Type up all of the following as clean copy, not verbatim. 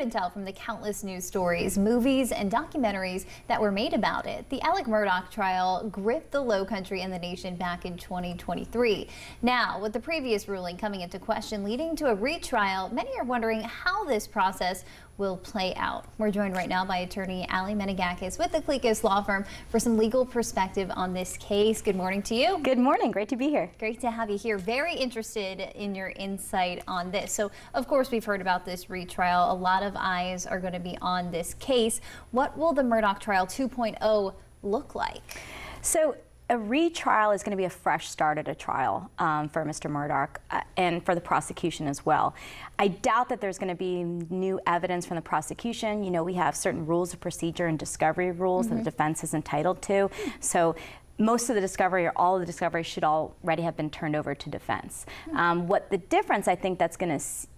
couldn't tell from the countless news stories, movies, and documentaries that were made about it. The Alex Murdaugh trial gripped the Low Country and the nation back in 2023. Now, with the previous ruling coming into question, leading to a retrial, many are wondering how this process will play out. We're joined right now by attorney Allie Menegakis with the Clekis Law Firm for some legal perspective on this case. Good morning to you. Good morning. Great to be here. Great to have you here. Very interested in your insight on this. So, of course, we've heard about this retrial. A lot of eyes are going to be on this case. What will the Murdaugh trial 2.0 look like? So, a retrial is going to be a fresh start at a trial for Mr. Murdaugh and for the prosecution as well. I doubt that there's going to be new evidence from the prosecution. You know, we have certain rules of procedure and discovery rules that the defense is entitled to. So most of the discovery or all of the discovery should already have been turned over to defense. What the difference I think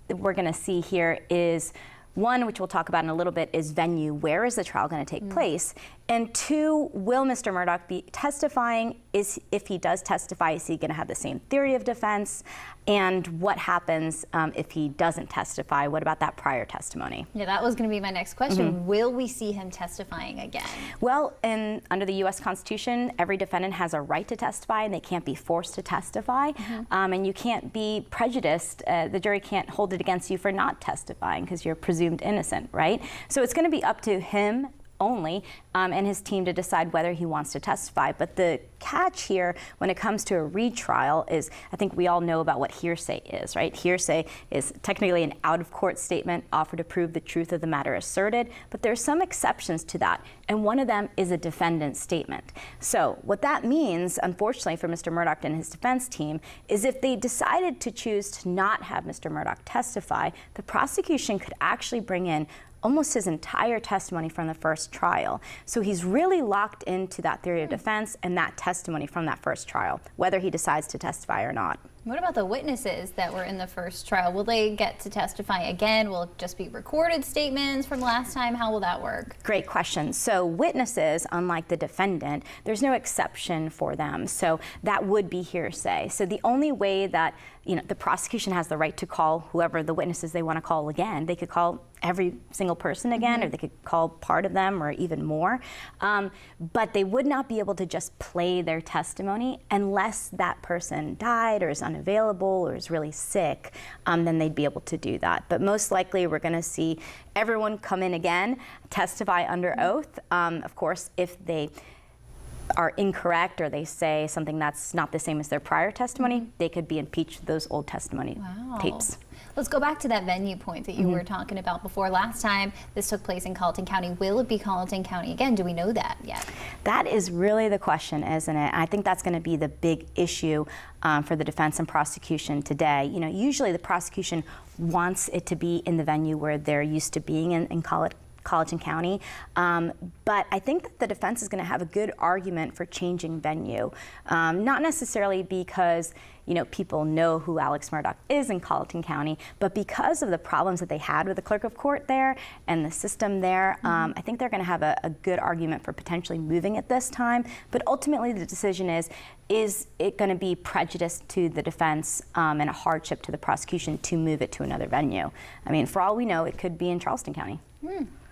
we're going to see here is, one, which we'll talk about in a little bit, is venue. Where is the trial going to take place? And two, will Mr. Murdaugh be testifying? If he does testify, is he going to have the same theory of defense? And what happens if he doesn't testify? What about that prior testimony? Yeah, that was going to be my next question. Will we see him testifying again? Well, under the U.S. Constitution, every defendant has a right to testify, and they can't be forced to testify. And you can't be prejudiced. The jury can't hold it against you for not testifying because you're presumed innocent, right? So it's going to be up to him only and his team to decide whether he wants to testify. But the catch here when it comes to a retrial is, I think we all know about what hearsay is, right? Hearsay is technically an out-of-court statement offered to prove the truth of the matter asserted, but there's some exceptions to that, and one of them is a defendant's statement. So what that means, unfortunately for Mr. Murdaugh and his defense team, is if they decided to choose to not have Mr. Murdaugh testify, the prosecution could actually bring in almost his entire testimony from the first trial. So he's really locked into that theory of defense and that testimony from that first trial, whether he decides to testify or not. What about the witnesses that were in the first trial? Will they get to testify again? Will it just be recorded statements from last time? How will that work? Great question. So witnesses, unlike the defendant, there's no exception for them. So that would be hearsay. So the only way that, you know, the prosecution has the right to call whoever the witnesses they want to call again. They could call every single person again, or they could call part of them or even more. But they would not be able to just play their testimony unless that person died or is unavailable or is really sick. Then they'd be able to do that. But most likely we're going to see everyone come in again, testify under oath. Of course, if they are incorrect or they say something that's not the same as their prior testimony, they could be impeached with those old testimony tapes. Let's go back to that venue point that you were talking about before. Last time this took place in Colleton County. Will it be Colleton County again? Do we know that yet? That is really the question, isn't it? I think that's going to be the big issue for the defense and prosecution today. You know, usually the prosecution wants it to be in the venue where they're used to being in Colleton County, but I think that the defense is going to have a good argument for changing venue, not necessarily because, you know, people know who Alex Murdaugh is in Colleton County, but because of the problems that they had with the clerk of court there and the system there. I think they're going to have a good argument for potentially moving it this time, but ultimately the decision is it going to be prejudice to the defense and a hardship to the prosecution to move it to another venue? I mean, for all we know, it could be in Charleston County.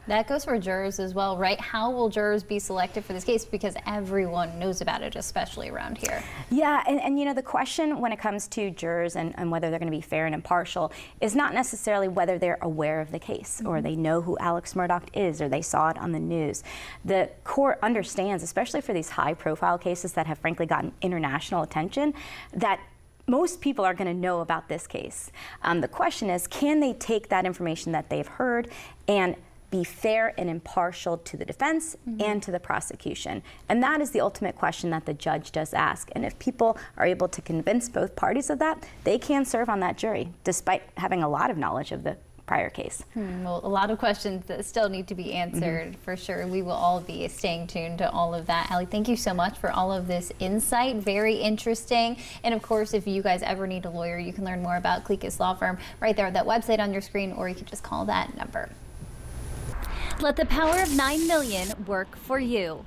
That goes for jurors as well, right? How will jurors be selected for this case? Because everyone knows about it, especially around here. Yeah, and you know, the question when it comes to jurors and whether they're going to be fair and impartial is not necessarily whether they're aware of the case or they know who Alex Murdaugh is or they saw it on the news. The court understands, especially for these high-profile cases that have frankly gotten international attention, that most people are going to know about this case. The question is, can they take that information that they've heard and be fair and impartial to the defense and to the prosecution? And that is the ultimate question that the judge does ask. And if people are able to convince both parties of that, they can serve on that jury, despite having a lot of knowledge of the prior case. Well, a lot of questions that still need to be answered for sure. We will all be staying tuned to all of that. Allie, thank you so much for all of this insight. Very interesting. And of course, if you guys ever need a lawyer, you can learn more about Clekis Law Firm right there at that website on your screen, or you can just call that number. Let the power of 9 million work for you.